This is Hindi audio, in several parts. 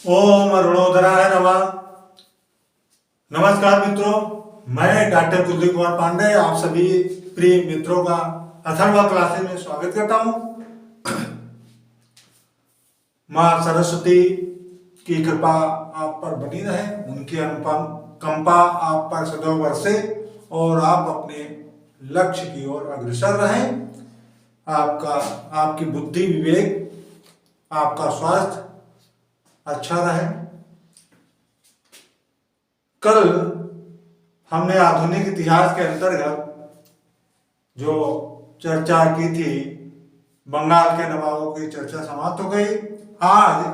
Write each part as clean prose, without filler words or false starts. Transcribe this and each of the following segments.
ओम अरुणोदराय नमः। नमस्कार मित्रों, मैं डॉक्टर कुलदीप कुमार पांडे आप सभी प्रिय मित्रों का अथर्वा क्लासेस में स्वागत करता हूं। मां सरस्वती की कृपा आप पर बनी रहे, उनकी अनुपम कंपा आप पर सदैव बरसे और आप अपने लक्ष्य की ओर अग्रसर रहें। आपकी बुद्धि, विवेक, आपका स्वास्थ्य अच्छा रहे। कल हमने आधुनिक इतिहास के अंतर्गत जो चर्चा की थी, बंगाल के नवाबों की चर्चा समाप्त हो गई। आज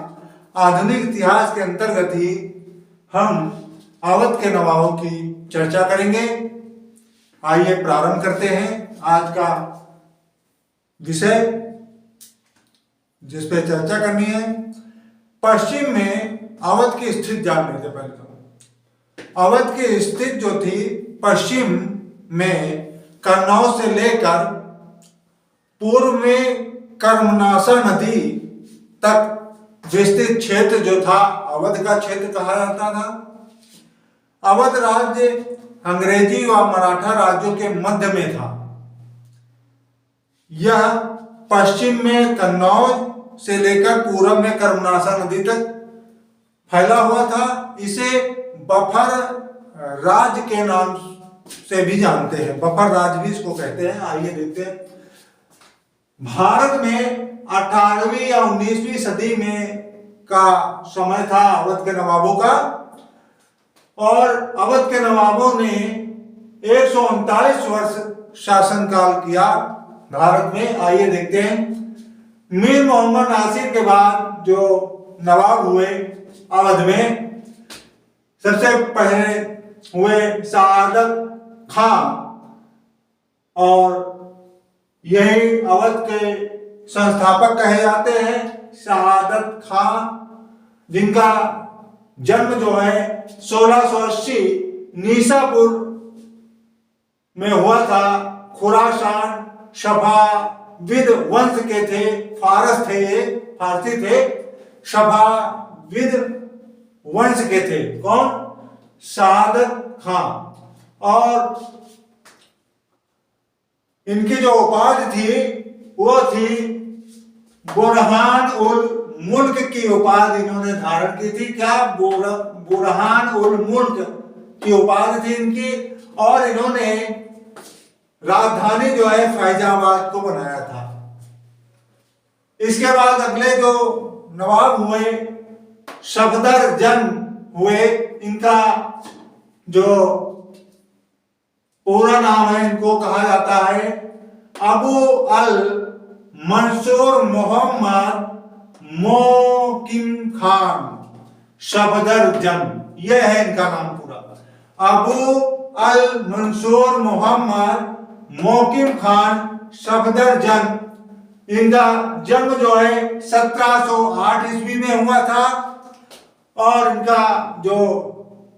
आधुनिक इतिहास के अंतर्गत ही हम अवध के नवाबों की चर्चा करेंगे। आइए प्रारंभ करते हैं आज का विषय जिस पे चर्चा करनी है। पश्चिम में अवध की स्थिति जान लेते पहले तो। अवध की स्थिति जो थी पश्चिम में कन्नौज से लेकर पूर्व में कर्मनाशा नदी तक विस्तृत क्षेत्र जो था अवध का क्षेत्र कहा जाता था। अवध राज्य अंग्रेजी व मराठा राज्यों के मध्य में था। यह पश्चिम में कन्नौज से लेकर पूर्व में कर्मनाशा नदी तक फैला हुआ था। इसे बफर राज के नाम से भी जानते हैं, बफर राज भी इसको कहते हैं। आइए देखते हैं। भारत में 18वीं या 19वीं सदी में का समय था अवध के नवाबों का, और अवध के नवाबों ने 139 वर्ष शासनकाल किया भारत में। आइए देखते हैं। मीर मोहम्मद नासिर के बाद जो नवाब हुए अवध में, सबसे पहले हुए शहादत खां, और यही अवध के संस्थापक कहे जाते हैं शहादत खां, जिनका जन्म जो है 1680 निशापुर में हुआ था। खुरासान शफाविद वंश के थे, फारस थे, ये फारसी थे, शफाविद वंश के थे। कौन? शहादत खां। और इनकी जो उपाधि थी वो थी बुरहान उल मुल्क की उपाधि इन्होंने धारण की थी। क्या? बुरहान उल मुल्क की उपाधि थी इनकी। और इन्होंने राजधानी जो है फैजाबाद को बनाया था। इसके बाद अगले जो नवाब हुए सफदरजंग हुए। इनका जो पूरा नाम है, इनको कहा जाता है अबू अल मंसूर मोहम्मद मोकिम खान सफदरजंग। यह है इनका नाम पूरा, अबू अल मंसूर मोहम्मद मोकिम खान सफदरजंग। इनका जन्म जो है 1708 ईस्वी में हुआ था, और इनका जो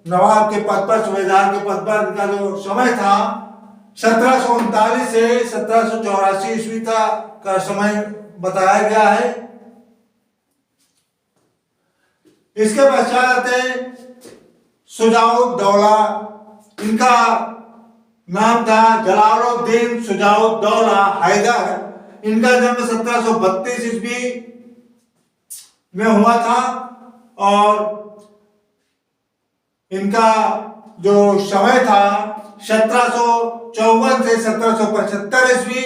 नवाब के पद पर, सूबेदार के पद पर इनका जो समय था 1739 से 1784 ईस्वी का समय बताया गया है। इसके पश्चात आते शुजाउद्दौला। इनका नाम था जलालुद्दीन शुजाउद्दौला हैदर। इनका जन्म 1732 ईस्वी में हुआ था, और इनका जो समय था 1754 से 1775 ईस्वी।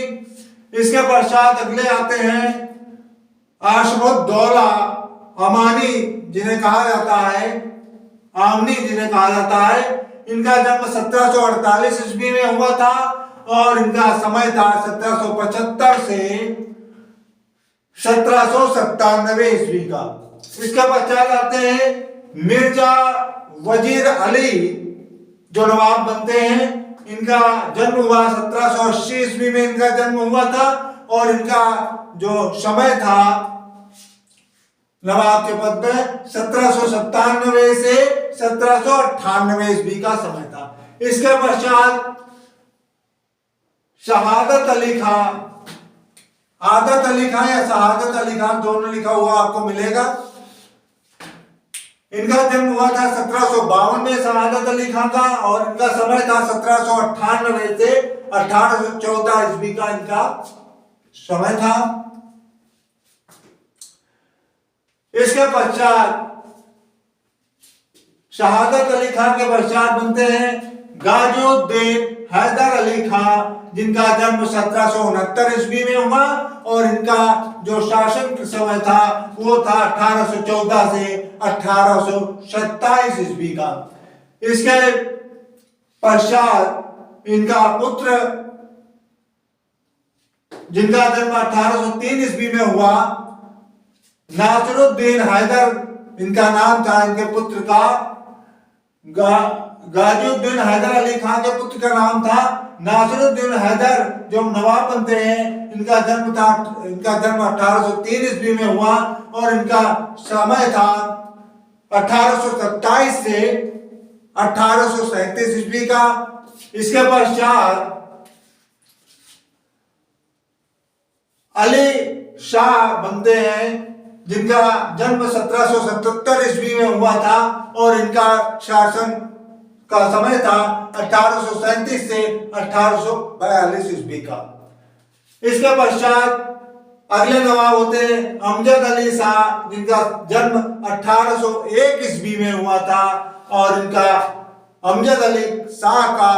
इसके पश्चात अगले आते हैं आशफुद्दौला अमानी, जिन्हें कहा जाता है आमनी, जिन्हें कहा जाता है। इनका जन्म 1748 ईस्वी में हुआ था, और इनका समय था 1775 से 1797 ईस्वी का। इसके पश्चात आते हैं मिर्जा वजीर अली, जो नवाब बनते हैं। इनका जन्म हुआ 1780 ईस्वी में इनका जन्म हुआ था, और इनका जो समय था नवाब के पद में 1797 से 1798 ईस्वी का समय था। इसके पश्चात शहादत अली खां, आदत अली खां या शहादत अली खां दोनों लिखा हुआ आपको मिलेगा। इनका जन्म हुआ था 1752 में शहादत अली खां का, और इनका समय था 1798 से 1814 ईस्वी का इनका समय था। इसके पश्चात शहादत अली खां के पश्चात बनते हैं गाजिउद्दीन हैदर अली खां, जिनका जन्म 1769 ईस्वी में हुआ, और इनका जो शासन समय था वो था 1814 से 1827 ईस्वी का। इसके पश्चात इनका पुत्र, जिनका जन्म 1803 ईस्वी में हुआ, नासिरुद्दीन हैदर इनका नाम था। इनके पुत्र का गाजिउद्दीन हैदर अली खां के पुत्र का नाम था नासिरुद्दीन हैदर, जो नवाब बनते हैं। इनका जन्म 1803 ईस्वी में हुआ, और इनका समय था 1827 से 1837 ईस्वी का। इसके पश्चात अली शाह बनते हैं, जिनका जन्म 1777 ईस्वी में हुआ था, और इनका शासन का समय था 1837 से 1842 ईस्वी का। इसके पश्चात अगले नवाब होते हैं अमजद अली शाह, जिनका जन्म 1801 ईस्वी में हुआ था, और इनका अमजद अली शाह का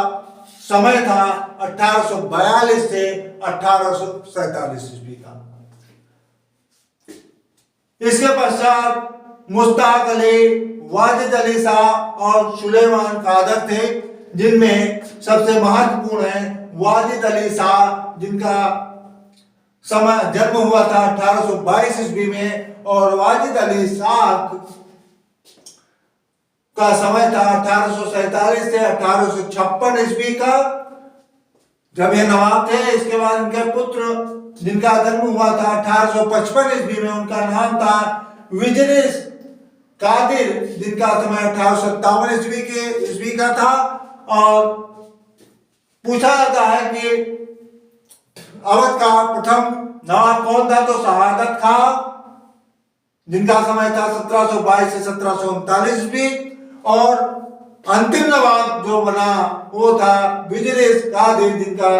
समय था 1842 से 1847 ईस्वी का। इसके पश्चात मुश्ताक अली, वाजिद अली शाह और सुलेमान कादर थे, जिनमें सबसे महत्वपूर्ण है वाजिद अली शाह, जिनका समय जन्म हुआ था 1822 ईस्वी में, और वाजिद अली शाह का समय था 1847 से 1856 ईस्वी का, जब ये नवाब थे। इसके बाद इनके पुत्र, जिनका जन्म हुआ था 1855 ईस्वी में, उनका नाम था विजरिस कादिर, जिनका समय 1857 ईस्वी का था। और पूछा जाता है कि अवध का प्रथम नवाब कौन था, तो शहादत खां, जिनका समय था 1722 से 1739 ईस्वी, और अंतिम नवाब जो बना वो था विजरिस कादिर, जिनका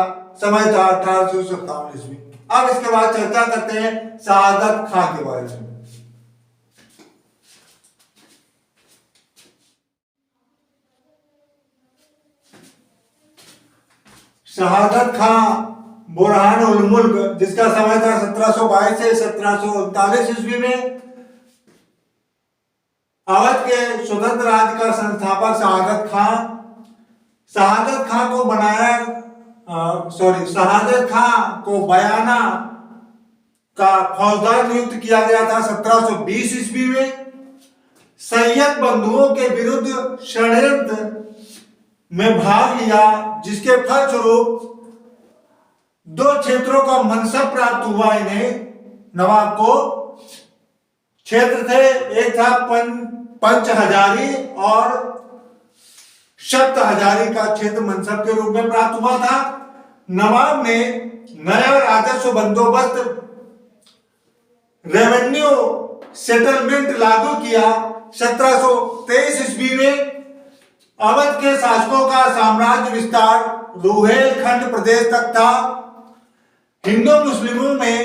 समय था 1857 ईस्वी। अब इसके बाद चर्चा करते हैं शहादत खां के बारे में। शहादत खां बुरहान उल मुल्क, जिसका समय था 1722 से 1739 ईस्वी में, अवध के स्वतंत्र राज्य का संस्थापक शहादत खां। शहादत खां को बयाना का फौजदार नियुक्त किया गया था 1720 ईस्वी में। सैयद बंधुओं के विरुद्ध षड्यंत्र में भाग लिया, जिसके फलस्वरूप 2 क्षेत्रों का मनसब प्राप्त हुआ इन्हें, नवाब को। क्षेत्र थे, एक था पंच हजारी और शब्द हजारी का क्षेत्र मनसब के रूप में प्राप्त हुआ था। नवाब ने नया राजस्व बंदोबस्त रेवेन्यू सेटलमेंट लागू किया। 1723 ईस्वी में अवध के शासकों का साम्राज्य विस्तार रुहेलखंड प्रदेश तक था। हिंदू मुस्लिमों में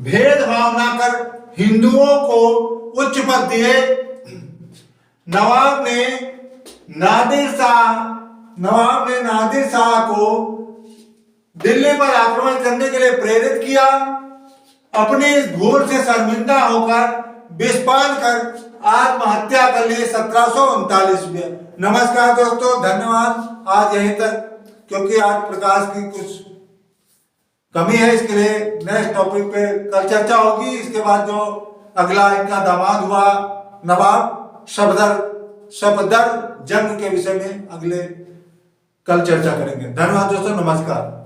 भेदभाव न कर हिंदुओं को उच्च पद दिए। नवाब ने नादिर शाह को दिल्ली पर आक्रमण करने के लिए प्रेरित किया। अपनी इस भूल से शर्मिंदा होकर विस्फान कर आत्महत्या कर ली 1739 में। नमस्कार दोस्तों, धन्यवाद। आज यहीं तक, क्योंकि आज प्रकाश की कुछ कमी है, इसके लिए नेक्स्ट टॉपिक पे कल चर्चा होगी। इसके बाद जो अगला इनका दामाद हुआ नवाब सफदर जंग के विषय में अगले कल चर्चा करेंगे। धन्यवाद दोस्तों, नमस्कार।